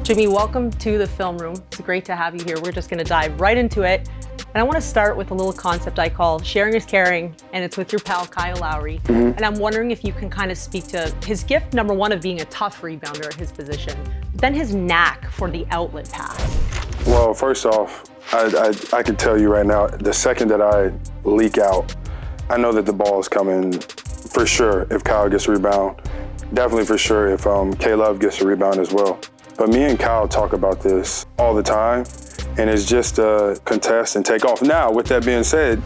Jimmy, welcome to the film room. It's great to have you here. We're just going to dive right into it. And I want to start with a little concept I call sharing is caring, and it's with your pal, Kyle Lowry. And I'm wondering if you can kind of speak to his gift, number one, of being a tough rebounder at his position, then his knack for the outlet pass. Well, first off, I can tell you right now, the second that I leak out, I know that the ball is coming for sure if Kyle gets a rebound. Definitely for sure if K-Love gets a rebound as well. But me and Kyle talk about this all the time, and it's just a contest and take off. Now, with that being said,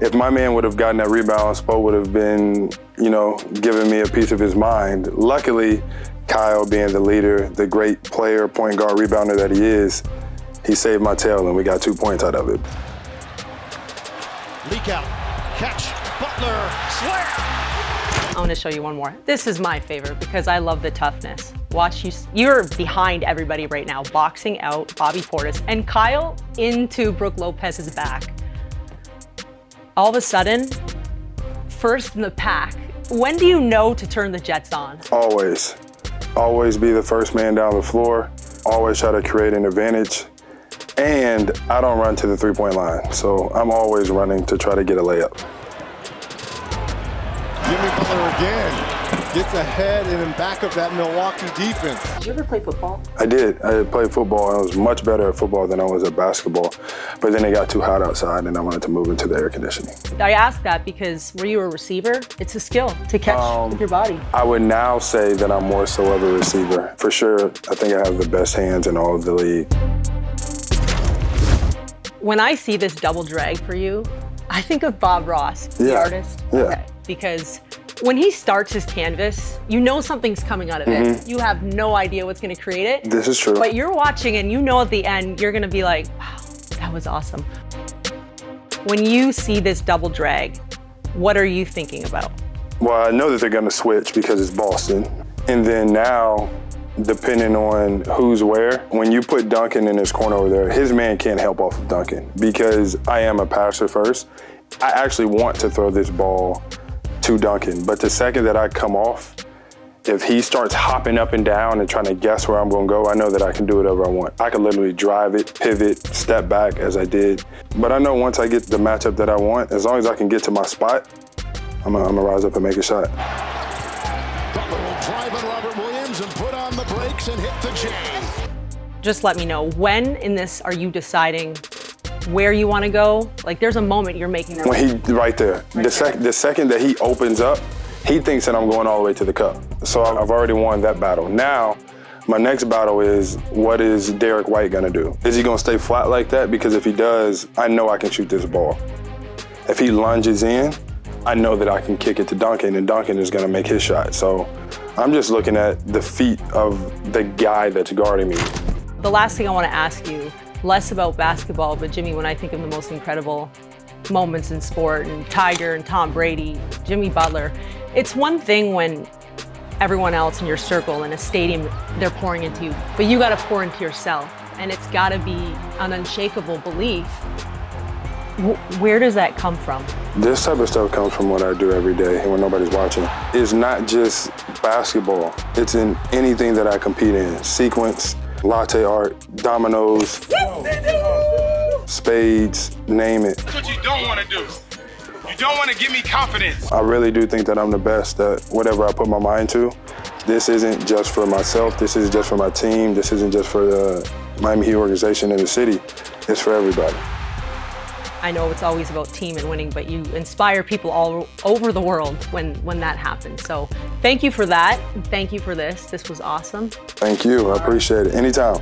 if my man would have gotten that rebound, Spo would have been, giving me a piece of his mind. Luckily, Kyle, being the leader, the great player, point guard, rebounder that he is, he saved my tail, and we got 2 points out of it. Leak out, catch, Butler, slam! I want to show you one more. This is my favorite because I love the toughness. Watch you, you're behind everybody right now, boxing out Bobby Portis, and Kyle into Brook Lopez's back. All of a sudden, first in the pack. When do you know to turn the Jets on? Always. Always be the first man down the floor. Always try to create an advantage. And I don't run to the three-point line, so I'm always running to try to get a layup. Jimmy Butler again gets ahead and in back of that Milwaukee defense. Did you ever play football? I did. I played football, and I was much better at football than I was at basketball. But then it got too hot outside, and I wanted to move into the air conditioning. I asked that because were you a receiver? It's a skill to catch with your body. I would now say that I'm more so of a receiver. For sure, I think I have the best hands in all of the league. When I see this double drag for you, I think of Bob Ross, the artist. Yeah. Okay. Because when he starts his canvas, you know something's coming out of it. You have no idea what's going to create it. This is true. But you're watching and you know at the end, you're going to be like, wow, that was awesome. When you see this double drag, what are you thinking about? Well, I know that they're going to switch because it's Boston. And then now, depending on who's where, when you put Duncan in his corner over there, his man can't help off of Duncan because I am a passer first. I actually want to throw this ball to Duncan, but the second that I come off, if he starts hopping up and down and trying to guess where I'm going to go, I know that I can do whatever I want. I can literally drive it, pivot, step back as I did. But I know once I get the matchup that I want, as long as I can get to my spot, I'm gonna rise up and make a shot. Butler will drive at Robert Williams and put on the brakes and hit the J. Just let me know, when in this are you deciding where you want to go? Like there's a moment you're making that. When he, right there. The second that he opens up, he thinks that I'm going all the way to the cup. So I've already won that battle. Now, my next battle is, what is Derek White gonna do? Is he gonna stay flat like that? Because if he does, I know I can shoot this ball. If he lunges in, I know that I can kick it to Duncan, and Duncan is gonna make his shot. So I'm just looking at the feet of the guy that's guarding me. The last thing I want to ask you, less about basketball, but Jimmy, when I think of the most incredible moments in sport, and Tiger and Tom Brady, Jimmy Butler, it's one thing when everyone else in your circle in a stadium, they're pouring into you, but you got to pour into yourself, and it's got to be an unshakable belief. Where does that come from? This type of stuff comes from what I do every day when nobody's watching. It's not just basketball. It's in anything that I compete in. Sequence, latte art, dominoes, spades, name it. That's what you don't want to do. You don't want to give me confidence. I really do think that I'm the best at whatever I put my mind to. This isn't just for myself. This isn't just for my team. This isn't just for the Miami Heat organization and the city. It's for everybody. I know it's always about team and winning, but you inspire people all over the world when that happens. So thank you for that. And thank you for this. This was awesome. Thank you. I appreciate it. Anytime.